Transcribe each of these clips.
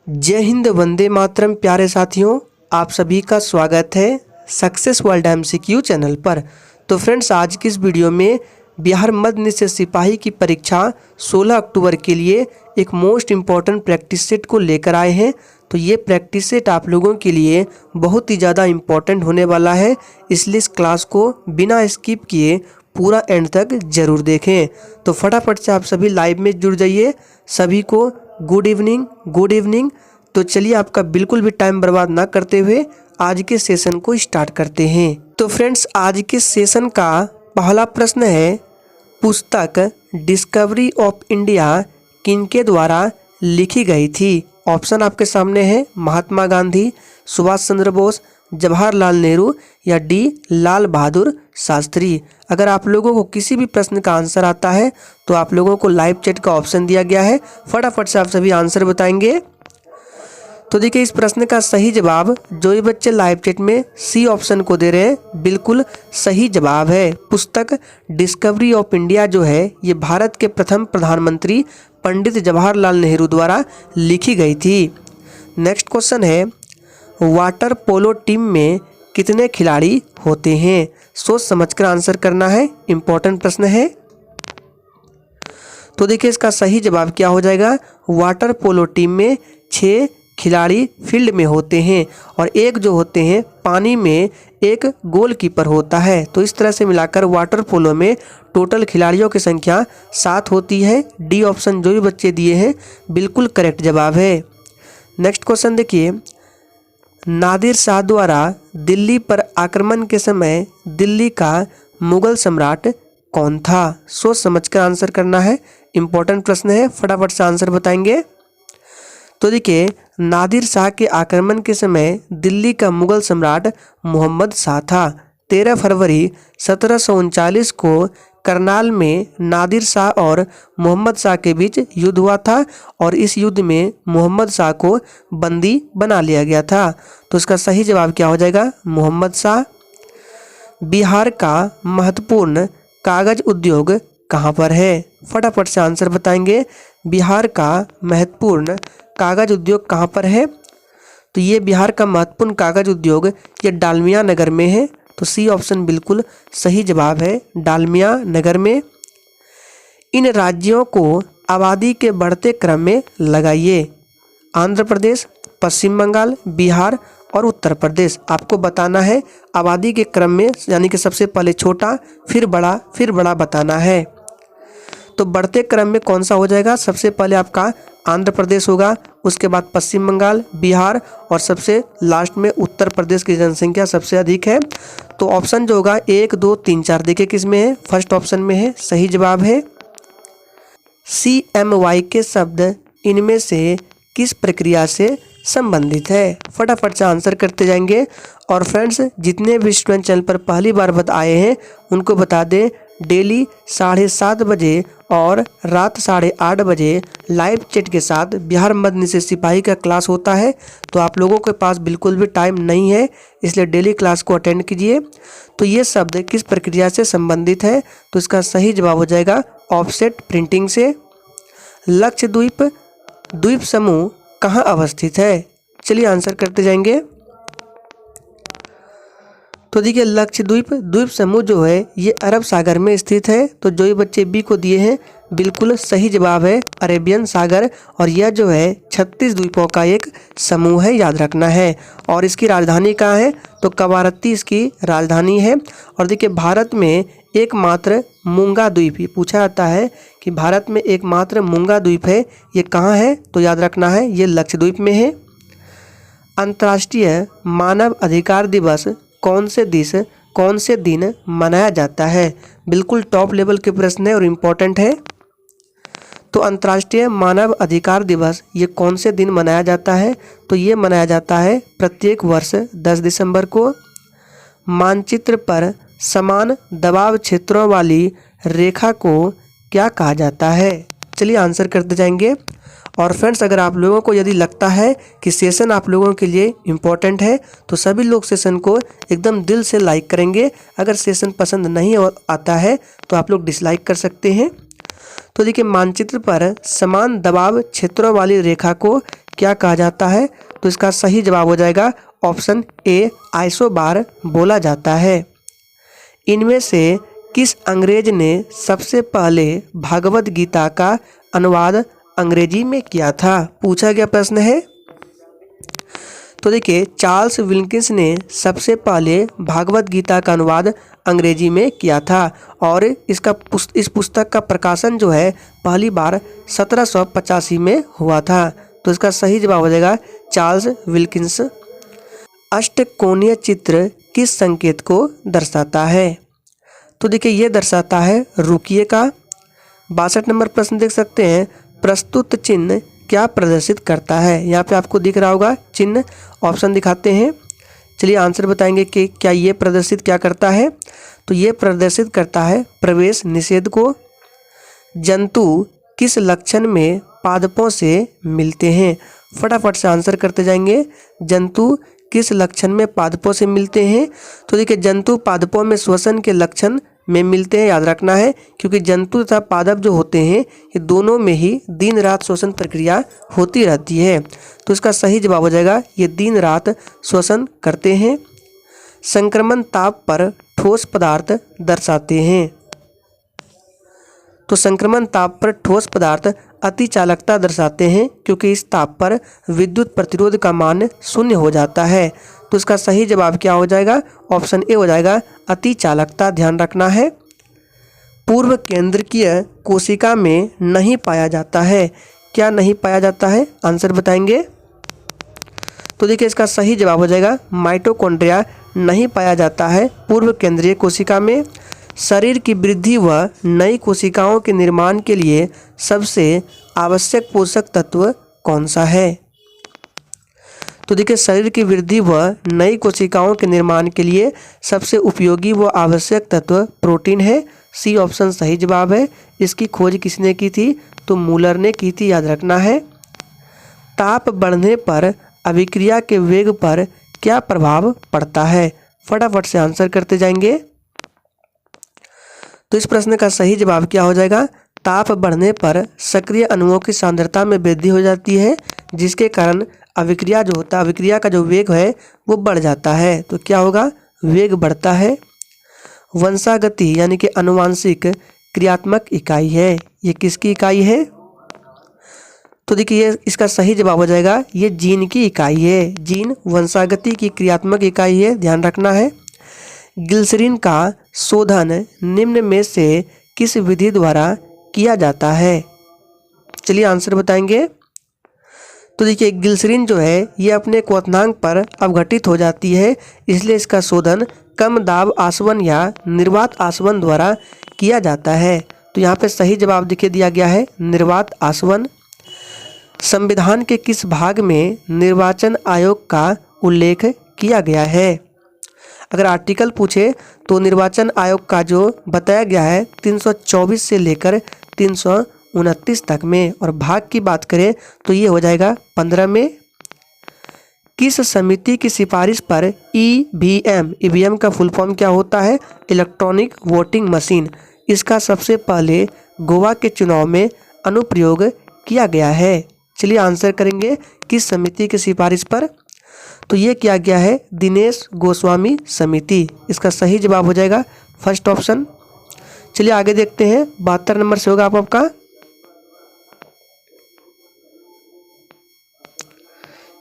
जय हिंद, वंदे मातरम। प्यारे साथियों, आप सभी का स्वागत है सक्सेस वर्ल्ड एमसीक्यू चैनल पर। तो फ्रेंड्स, आज की इस वीडियो में बिहार मध्य निषेध सिपाही की परीक्षा 16 अक्टूबर के लिए एक मोस्ट इम्पॉर्टेंट प्रैक्टिस सेट को लेकर आए हैं। तो ये प्रैक्टिस सेट आप लोगों के लिए बहुत ही ज़्यादा इम्पॉर्टेंट होने वाला है, इसलिए इस क्लास को बिना स्किप किए पूरा एंड तक ज़रूर देखें। तो फटाफट से आप सभी लाइव में जुड़ जाइए। सभी को गुड इवनिंग, गुड इवनिंग। तो चलिए, आपका बिल्कुल भी टाइम बर्बाद ना करते हुए आज के सेशन को स्टार्ट करते हैं। तो फ्रेंड्स, आज के सेशन का पहला प्रश्न है, पुस्तक डिस्कवरी ऑफ इंडिया किनके द्वारा लिखी गई थी? ऑप्शन आपके सामने है, महात्मा गांधी, सुभाष चंद्र बोस, जवाहरलाल नेहरू या डी लाल बहादुर शास्त्री। अगर आप लोगों को किसी भी प्रश्न का आंसर आता है तो आप लोगों को लाइव चैट का ऑप्शन दिया गया है, फटाफट से आप सभी आंसर बताएंगे। तो देखिए, इस प्रश्न का सही जवाब जो ये बच्चे लाइव चैट में सी ऑप्शन को दे रहे हैं, बिल्कुल सही जवाब है। पुस्तक डिस्कवरी ऑफ इंडिया जो है ये भारत के प्रथम प्रधानमंत्री पंडित जवाहरलाल नेहरू द्वारा लिखी गई थी। नेक्स्ट क्वेश्चन है, वाटर पोलो टीम में कितने खिलाड़ी होते हैं? सोच समझकर आंसर करना है, इंपॉर्टेंट प्रश्न है। तो देखिए, इसका सही जवाब क्या हो जाएगा? वाटर पोलो टीम में 6 खिलाड़ी फील्ड में होते हैं और एक जो होते हैं पानी में एक गोलकीपर होता है। तो इस तरह से मिलाकर वाटर पोलो में टोटल खिलाड़ियों की संख्या 7 होती है। डी ऑप्शन जो भी बच्चे दिए हैं बिल्कुल करेक्ट जवाब है। नेक्स्ट क्वेश्चन देखिए, नादिर शाह द्वारा दिल्ली पर आक्रमण के समय दिल्ली का मुगल सम्राट कौन था? सोच समझकर आंसर करना है, इंपॉर्टेंट प्रश्न है, फटाफट से आंसर बताएंगे। तो देखिए, नादिर शाह के आक्रमण के समय दिल्ली का मुगल सम्राट मोहम्मद शाह था। 13 फरवरी 1739 को करनाल में नादिर शाह और मोहम्मद शाह के बीच युद्ध हुआ था और इस युद्ध में मोहम्मद शाह को बंदी बना लिया गया था। तो इसका सही जवाब क्या हो जाएगा? मोहम्मद शाह। बिहार का महत्वपूर्ण कागज उद्योग कहाँ पर है? फटाफट से आंसर बताएंगे। बिहार का महत्वपूर्ण कागज उद्योग कहाँ पर है? तो ये बिहार का महत्वपूर्ण कागज उद्योग ये डालमिया नगर में है। तो सी ऑप्शन बिल्कुल सही जवाब है, डालमिया नगर में। इन राज्यों को आबादी के बढ़ते क्रम में लगाइए। आंध्र प्रदेश, पश्चिम बंगाल, बिहार और उत्तर प्रदेश। आपको बताना है आबादी के क्रम में, यानी कि सबसे पहले छोटा फिर बड़ा बताना है। तो बढ़ते क्रम में कौन सा हो जाएगा? सबसे पहले आपका आंध्र प्रदेश होगा, उसके बाद पश्चिम बंगाल, बिहार और सबसे लास्ट में उत्तर प्रदेश की जनसंख्या सबसे अधिक है। तो ऑप्शन जो होगा 1, 2, 3, 4 देखिए किस में है? फर्स्ट ऑप्शन में है, सही जवाब है। CMY के शब्द इनमें से किस प्रक्रिया से संबंधित है? फटाफट से आंसर करते जाएंगे। और फ्रेंड्स, जितने भी स्टूडेंट चैनल पर पहली बार आए हैं उनको बता दें, डेली 7:30 बजे और रात 8:30 बजे लाइव चैट के साथ बिहार मध्य निषेध सिपाही का क्लास होता है। तो आप लोगों के पास बिल्कुल भी टाइम नहीं है, इसलिए डेली क्लास को अटेंड कीजिए। तो ये शब्द किस प्रक्रिया से संबंधित है? तो इसका सही जवाब हो जाएगा ऑफसेट प्रिंटिंग से। लक्षद्वीप द्वीप समूह कहाँ अवस्थित है? चलिए आंसर करते जाएंगे। तो देखिए, लक्षद्वीप द्वीप समूह जो है ये अरब सागर में स्थित है। तो जो ये बच्चे बी को दिए हैं बिल्कुल सही जवाब है, अरेबियन सागर। और यह जो है 36 द्वीपों का एक समूह है, याद रखना है। और इसकी राजधानी कहाँ है? तो कवारत्ती इसकी राजधानी है। और देखिए, भारत में एकमात्र मूंगा द्वीप, ये पूछा जाता है कि भारत में एकमात्र मूंगा द्वीप है, ये कहाँ है? तो याद रखना है, ये लक्षद्वीप में है। अंतर्राष्ट्रीय मानव अधिकार दिवस कौन से दिन मनाया जाता है? बिल्कुल टॉप लेवल के प्रश्न है और इम्पोर्टेंट है। तो अंतर्राष्ट्रीय मानव अधिकार दिवस ये कौन से दिन मनाया जाता है? तो ये मनाया जाता है प्रत्येक वर्ष 10 दिसंबर को। मानचित्र पर समान दबाव क्षेत्रों वाली रेखा को क्या कहा जाता है? चलिए आंसर करते जाएंगे। और फ्रेंड्स, अगर आप लोगों को यदि लगता है कि सेशन आप लोगों के लिए इम्पोर्टेंट है तो सभी लोग सेशन को एकदम दिल से लाइक करेंगे। अगर सेशन पसंद नहीं आता है तो आप लोग डिसलाइक कर सकते हैं। तो देखिए, मानचित्र पर समान दबाव क्षेत्रों वाली रेखा को क्या कहा जाता है? तो इसका सही जवाब हो जाएगा ऑप्शन ए, आइसोबार बोला जाता है। इनमें से किस अंग्रेज ने सबसे पहले भागवत गीता का अनुवाद अंग्रेजी में किया था? पूछा गया प्रश्न है। तो देखिए, चार्ल्स विल्किंस ने सबसे पहले भागवत गीता का अनुवाद अंग्रेजी में किया था और इस पुस्तक का प्रकाशन जो है पहली बार 1785 में हुआ था। तो इसका सही जवाब हो जाएगा चार्ल्स विल्किंस। अष्टकोणीय चित्र किस संकेत को दर्शाता है? तो देखिए, ये दर्शाता है रुकिए का। 62 नंबर प्रश्न देख सकते हैं, प्रस्तुत चिन्ह क्या प्रदर्शित करता है? यहाँ पे आपको दिख रहा होगा चिन्ह, ऑप्शन दिखाते हैं। चलिए आंसर बताएंगे कि क्या ये प्रदर्शित क्या करता है? तो ये प्रदर्शित करता है प्रवेश निषेध को। जंतु किस लक्षण में पादपों से मिलते हैं? फटाफट से आंसर करते जाएंगे। जंतु किस लक्षण में पादपों से मिलते हैं? तो देखिए, जंतु पादपों में श्वसन के लक्षण में मिलते हैं, याद रखना है, क्योंकि जंतु तथा पादप जो होते हैं ये दोनों में ही दिन रात श्वसन प्रक्रिया होती रहती है। तो इसका सही जवाब हो जाएगा ये दिन रात श्वसन करते हैं। संक्रमण ताप पर ठोस पदार्थ दर्शाते हैं। तो संक्रमण ताप पर ठोस पदार्थ अति चालकता दर्शाते हैं, क्योंकि इस ताप पर विद्युत प्रतिरोध का मान शून्य हो जाता है। तो इसका सही जवाब क्या हो जाएगा? ऑप्शन ए हो जाएगा अति चालकता, ध्यान रखना है। पूर्व केंद्रकीय कोशिका में नहीं पाया जाता है। क्या नहीं पाया जाता है? आंसर बताएंगे। तो देखिए, इसका सही जवाब हो जाएगा माइटोकॉन्ड्रिया नहीं पाया जाता है पूर्व केंद्रीय कोशिका में। शरीर की वृद्धि व नई कोशिकाओं के निर्माण के लिए सबसे आवश्यक पोषक तत्व कौन सा है? तो देखिए, शरीर की वृद्धि व नई कोशिकाओं के निर्माण के लिए सबसे उपयोगी व आवश्यक तत्व प्रोटीन है। सी ऑप्शन सही जवाब है। इसकी खोज किसने की थी? तो मूलर ने की थी, याद रखना है। ताप बढ़ने पर अभिक्रिया के वेग पर क्या प्रभाव पड़ता है? फटाफट से आंसर करते जाएंगे। तो इस प्रश्न का सही जवाब क्या हो जाएगा? ताप बढ़ने पर सक्रिय अणुओं की सांद्रता में वृद्धि हो जाती है, जिसके कारण अभिक्रिया जो होता है, अभिक्रिया का जो वेग है वो बढ़ जाता है। तो क्या होगा? वेग बढ़ता है। वंशागति यानी कि आनुवांशिक क्रियात्मक इकाई है। ये किसकी इकाई है? तो देखिए, ये इसका सही जवाब हो जाएगा ये जीन की इकाई है। जीन वंशागति की क्रियात्मक इकाई है, ध्यान रखना है। ग्लिसरीन का शोधन निम्न में से किस विधि द्वारा किया जाता है? चलिए आंसर बताएंगे। तो देखिए, ग्लिसरीन जो है ये अपने क्वथनांक पर अवघटित हो जाती है, इसलिए इसका शोधन कम दाब आसवन या निर्वात आसवन द्वारा किया जाता है। तो यहाँ पे सही जवाब देखिए दिया गया है निर्वात आसवन। संविधान के किस भाग में निर्वाचन आयोग का उल्लेख किया गया है? अगर आर्टिकल पूछे तो निर्वाचन आयोग का जो बताया गया है 324 से लेकर 329 तक में, और भाग की बात करें तो ये हो जाएगा 15 में। किस समिति की सिफारिश पर ईवीएम का फुल फॉर्म क्या होता है? Electronic voting machine. इसका सबसे पहले गोवा के चुनाव में अनुप्रयोग किया गया है। चलिए आंसर करेंगे किस समिति की सिफारिश पर? तो ये किया गया है दिनेश गोस्वामी समिति। इसका सही जवाब हो जाएगा फर्स्ट ऑप्शन। चलिए आगे देखते हैं, 72 नंबर से होगा आपका।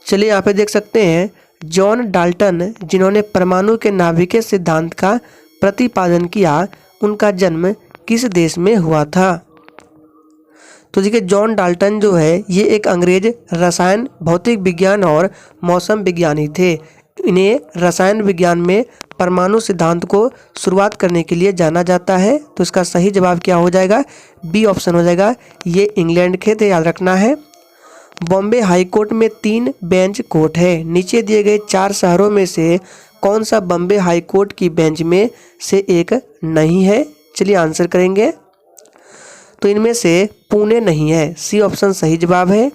चलिए यहाँ पे देख सकते हैं, जॉन डाल्टन जिन्होंने परमाणु के नाभिकीय सिद्धांत का प्रतिपादन किया, उनका जन्म किस देश में हुआ था? तो देखिए, जॉन डाल्टन जो है ये एक अंग्रेज रसायन भौतिक विज्ञान और मौसम विज्ञानी थे। इन्हें रसायन विज्ञान में परमाणु सिद्धांत को शुरुआत करने के लिए जाना जाता है। तो इसका सही जवाब क्या हो जाएगा? बी ऑप्शन हो जाएगा। ये इंग्लैंड के थे, याद रखना है। बॉम्बे हाई कोर्ट में 3 बेंच कोर्ट है। नीचे दिए गए 4 शहरों में से कौन सा बॉम्बे हाई कोर्ट की बेंच में से एक नहीं है? चलिए आंसर करेंगे। तो इनमें से पुणे नहीं है, सी ऑप्शन सही जवाब है।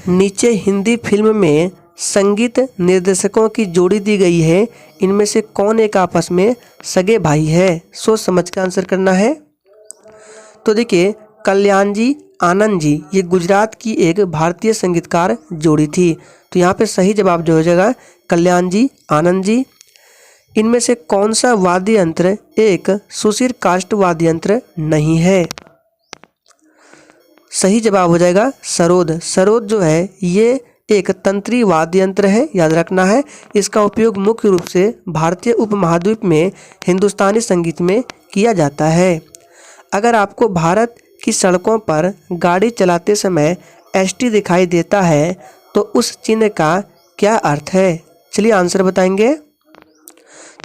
नीचे हिंदी फिल्म में संगीत निर्देशकों की जोड़ी दी गई है, इनमें से कौन एक आपस में सगे भाई है? सोच समझ कर आंसर करना है। तो देखिए, कल्याण जी, आनंद जी, ये गुजरात की एक भारतीय संगीतकार जोड़ी थी। तो यहाँ पे सही जवाब जो हो जाएगा कल्याण जी, आनंद जी। इनमें से कौन सा वाद्य यंत्र एक सुशिर काष्ठ वाद्य यंत्र नहीं है? सही जवाब हो जाएगा सरोद। सरोद जो है ये एक तंत्री वाद्य यंत्र है, याद रखना है। इसका उपयोग मुख्य रूप से भारतीय उपमहाद्वीप में हिंदुस्तानी संगीत में किया जाता है। अगर आपको भारत की सड़कों पर गाड़ी चलाते समय एसटी दिखाई देता है तो उस चिन्ह का क्या अर्थ है? चलिए आंसर बताएंगे।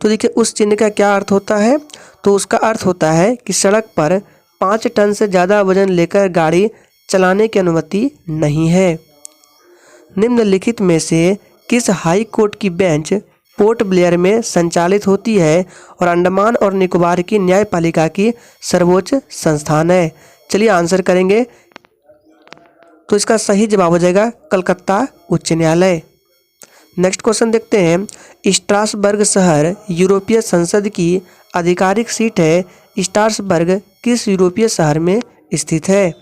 तो देखिए उस चिन्ह का क्या अर्थ होता है, तो उसका अर्थ होता है कि सड़क पर 5 टन से ज़्यादा वजन लेकर गाड़ी चलाने की अनुमति नहीं है। निम्नलिखित में से किस हाई कोर्ट की बेंच पोर्ट ब्लेयर में संचालित होती है और अंडमान और निकोबार की न्यायपालिका की सर्वोच्च संस्थान है? चलिए आंसर करेंगे। तो इसका सही जवाब हो जाएगा कलकत्ता उच्च न्यायालय। नेक्स्ट क्वेश्चन देखते हैं। स्ट्रासबर्ग शहर यूरोपीय संसद की आधिकारिक सीट है। स्ट्रासबर्ग किस यूरोपीय शहर में स्थित है?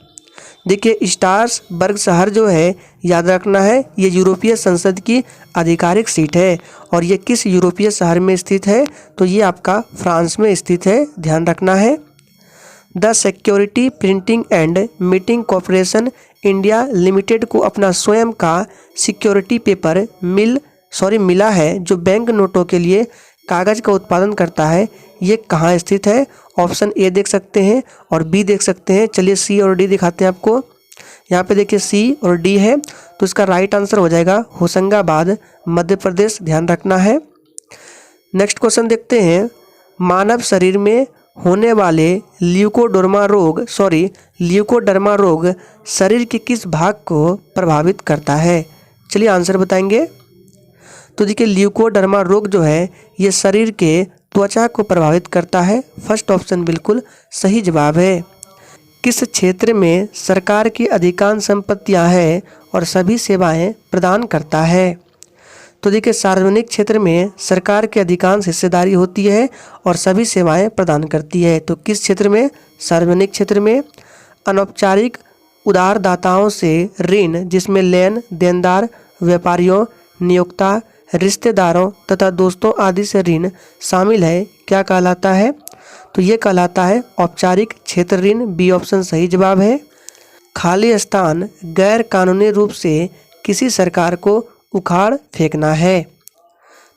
देखिए स्ट्रासबर्ग शहर जो है याद रखना है ये यूरोपीय संसद की आधिकारिक सीट है। और ये किस यूरोपीय शहर में स्थित है? तो ये आपका फ्रांस में स्थित है, ध्यान रखना है। The security printing and meeting corporation India limited को अपना स्वयं का सिक्योरिटी पेपर मिला है जो बैंक नोटों के लिए कागज़ का उत्पादन करता है। ये कहाँ स्थित है? ऑप्शन ए देख सकते हैं और बी देख सकते हैं। चलिए सी और डी दिखाते हैं आपको। यहाँ पे देखिए सी और डी है, तो इसका राइट आंसर हो जाएगा होशंगाबाद मध्य प्रदेश, ध्यान रखना है। नेक्स्ट क्वेश्चन देखते हैं। मानव शरीर में होने वाले ल्यूकोडर्मा रोग शरीर के किस भाग को प्रभावित करता है? चलिए आंसर बताएंगे। तो देखिए ल्यूकोडर्मा रोग जो है ये शरीर के त्वचा को प्रभावित करता है। फर्स्ट ऑप्शन बिल्कुल सही जवाब है। किस क्षेत्र में सरकार की अधिकांश संपत्तियां हैं और सभी सेवाएं प्रदान करता है? तो देखिए सार्वजनिक क्षेत्र में सरकार की अधिकांश हिस्सेदारी होती है और सभी सेवाएं प्रदान करती है। तो किस क्षेत्र में? सार्वजनिक क्षेत्र में। अनौपचारिक उधारदाताओं से ऋण जिसमें लेन देनदार, व्यापारियों, नियोक्ता, रिश्तेदारों तथा दोस्तों आदि से ऋण शामिल है, क्या कहलाता है? तो ये कहलाता है औपचारिक क्षेत्र ऋण। बी ऑप्शन सही जवाब है। खाली स्थान गैर कानूनी रूप से किसी सरकार को उखाड़ फेंकना है।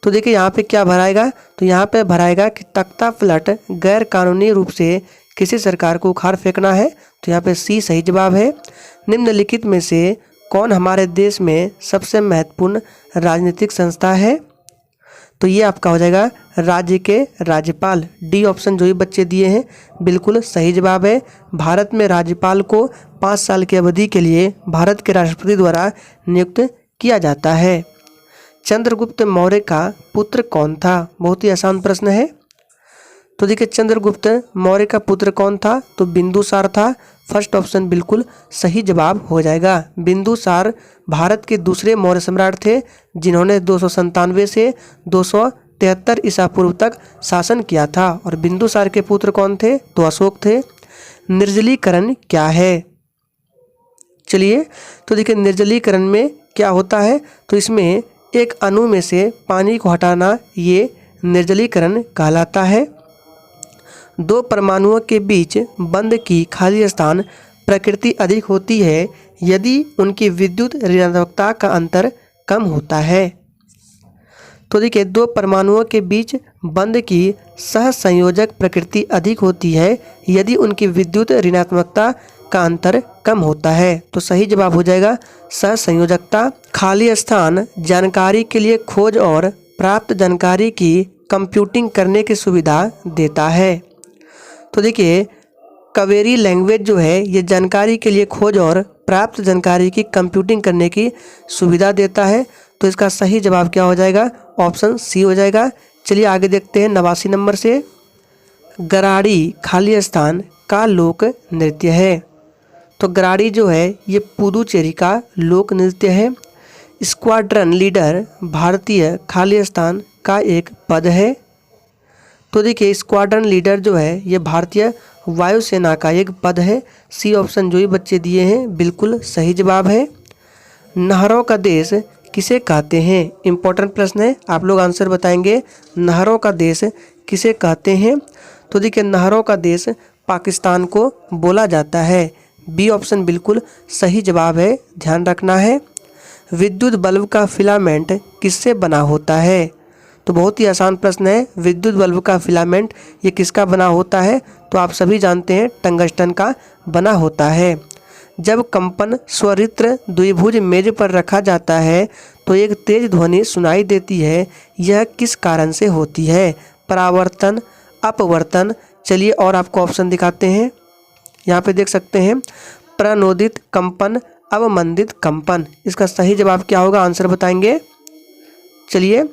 तो देखिए यहाँ पे क्या भराएगा? तो यहाँ पे भराएगा कि तख्ता पलट गैर कानूनी रूप से किसी सरकार को उखाड़ फेंकना है। तो यहाँ पे सी सही जवाब है। निम्नलिखित में से कौन हमारे देश में सबसे महत्वपूर्ण राजनीतिक संस्था है? तो ये आपका हो जाएगा राज्य के राज्यपाल। डी ऑप्शन जो ही बच्चे दिए हैं बिल्कुल सही जवाब है। भारत में राज्यपाल को 5 साल की अवधि के लिए भारत के राष्ट्रपति द्वारा नियुक्त किया जाता है। चंद्रगुप्त मौर्य का पुत्र कौन था? बहुत ही आसान प्रश्न है। तो देखिए चंद्रगुप्त मौर्य का पुत्र कौन था? तो बिंदुसार था। फर्स्ट ऑप्शन बिल्कुल सही जवाब हो जाएगा। बिंदुसार भारत के दूसरे मौर्य सम्राट थे जिन्होंने 297 से 273 ईसा पूर्व तक शासन किया था। और बिंदुसार के पुत्र कौन थे? तो अशोक थे। निर्जलीकरण क्या है? चलिए तो देखिए निर्जलीकरण में क्या होता है? तो इसमें एक अणु में से पानी को हटाना, ये निर्जलीकरण कहलाता है। 2 परमाणुओं के बीच बंध की खाली स्थान प्रकृति अधिक होती है यदि उनकी विद्युत ऋणात्मकता का अंतर कम होता है। तो देखिए 2 परमाणुओं के बीच बंध की सहसंयोजक प्रकृति अधिक होती है यदि उनकी विद्युत ऋणात्मकता का अंतर कम होता है। तो सही जवाब हो जाएगा सहसंयोजकता। खाली स्थान जानकारी के लिए खोज और प्राप्त जानकारी की कंप्यूटिंग करने की सुविधा देता है। तो देखिए क्वेरी लैंग्वेज जो है ये जानकारी के लिए खोज और प्राप्त जानकारी की कंप्यूटिंग करने की सुविधा देता है। तो इसका सही जवाब क्या हो जाएगा? ऑप्शन सी हो जाएगा। चलिए आगे देखते हैं 89 नंबर से। गराड़ी खाली स्थान का लोक नृत्य है। तो गराड़ी जो है ये पुदुचेरी का लोक नृत्य है। स्क्वाड्रन लीडर भारतीय खाली स्थान का एक पद है। तो देखिए स्क्वाड्रन लीडर जो है ये भारतीय वायुसेना का एक पद है। सी ऑप्शन जो ही बच्चे दिए हैं बिल्कुल सही जवाब है। नहरों का देश किसे कहते हैं? इंपॉर्टेंट प्रश्न है, आप लोग आंसर बताएंगे। नहरों का देश किसे कहते हैं? तो देखिए नहरों का देश पाकिस्तान को बोला जाता है। बी ऑप्शन बिल्कुल सही जवाब है, ध्यान रखना है। विद्युत बल्ब का फिलामेंट किससे बना होता है? तो बहुत ही आसान प्रश्न है। विद्युत बल्ब का फिलामेंट ये किसका बना होता है? तो आप सभी जानते हैं टंगस्टन का बना होता है। जब कंपन स्वरित्र द्विभुज मेज पर रखा जाता है तो एक तेज ध्वनि सुनाई देती है, यह किस कारण से होती है? परावर्तन, अपवर्तन। चलिए और आपको ऑप्शन दिखाते हैं। यहाँ पे देख सकते हैं प्रणोदित कंपन, अवमंदित कंपन। इसका सही जवाब क्या होगा, आंसर बताएंगे। चलिए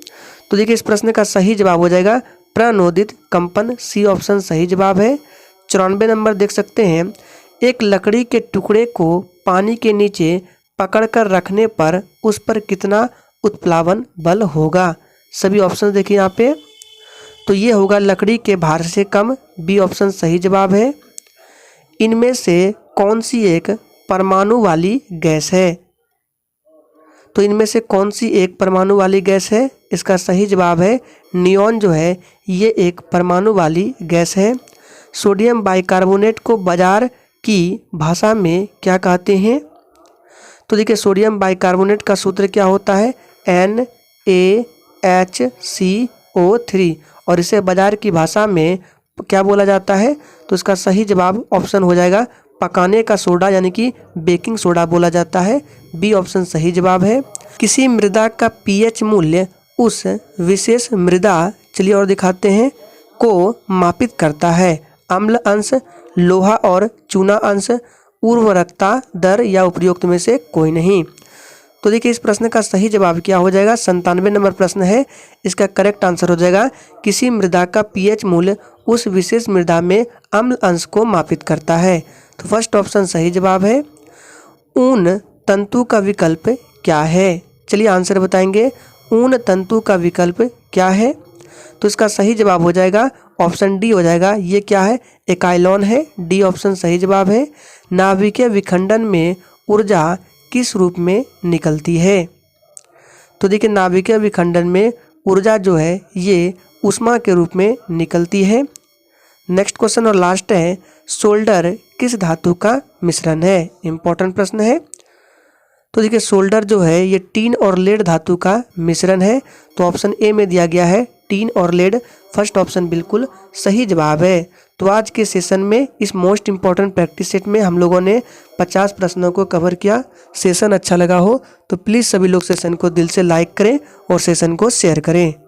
तो देखिए इस प्रश्न का सही जवाब हो जाएगा प्रणोदित कंपन। सी ऑप्शन सही जवाब है। 94 नंबर देख सकते हैं, एक लकड़ी के टुकड़े को पानी के नीचे पकड़कर रखने पर उस पर कितना उत्प्लावन बल होगा? सभी ऑप्शन देखिए यहाँ पे। तो ये होगा लकड़ी के भार से कम। बी ऑप्शन सही जवाब है। इनमें से कौन सी एक परमाणु वाली गैस है? तो इनमें से कौन सी एक परमाणु वाली गैस है? इसका सही जवाब है नियॉन जो है ये एक परमाणु वाली गैस है। सोडियम बाइकार्बोनेट को बाजार की भाषा में क्या कहते हैं? तो देखिए सोडियम बाइकार्बोनेट का सूत्र क्या होता है? NaHCO3 और इसे बाजार की भाषा में क्या बोला जाता है? तो इसका सही जवाब ऑप्शन हो जाएगा पकाने का सोडा यानी कि बेकिंग सोडा बोला जाता है। बी ऑप्शन सही जवाब है। किसी मृदा का pH मूल्य उस विशेष मृदा, चलिए और दिखाते हैं, को मापित करता है। अम्ल अंश, लोहा और चूना अंश, उर्वरकता दर या उपयुक्त में से कोई नहीं। तो देखिए इस प्रश्न का सही जवाब क्या हो जाएगा? 97 नंबर प्रश्न है। इसका करेक्ट आंसर हो जाएगा किसी मृदा का pH मूल्य उस विशेष मृदा में अम्ल अंश को मापित करता है। तो फर्स्ट ऑप्शन सही जवाब है। ऊन तंतु का विकल्प क्या है? चलिए आंसर बताएंगे। ऊन तंतु का विकल्प क्या है? तो इसका सही जवाब हो जाएगा ऑप्शन डी हो जाएगा। ये क्या है? एकाइलॉन है। डी ऑप्शन सही जवाब है। नाभिकीय विखंडन में ऊर्जा किस रूप में निकलती है? तो देखिए नाभिकीय विखंडन में ऊर्जा जो है ये ऊष्मा के रूप में निकलती है। नेक्स्ट क्वेश्चन और लास्ट है, सोल्डर किस धातु का मिश्रण है? इंपॉर्टेंट प्रश्न है। तो देखिए सोल्डर जो है ये टीन और लेड धातु का मिश्रण है। तो ऑप्शन ए में दिया गया है टीन और लेड। फर्स्ट ऑप्शन बिल्कुल सही जवाब है। तो आज के सेशन में इस मोस्ट इम्पॉर्टेंट प्रैक्टिस सेट में हम लोगों ने 50 प्रश्नों को कवर किया। सेशन अच्छा लगा हो तो प्लीज़ सभी लोग सेशन को दिल से लाइक करें और सेशन को शेयर करें।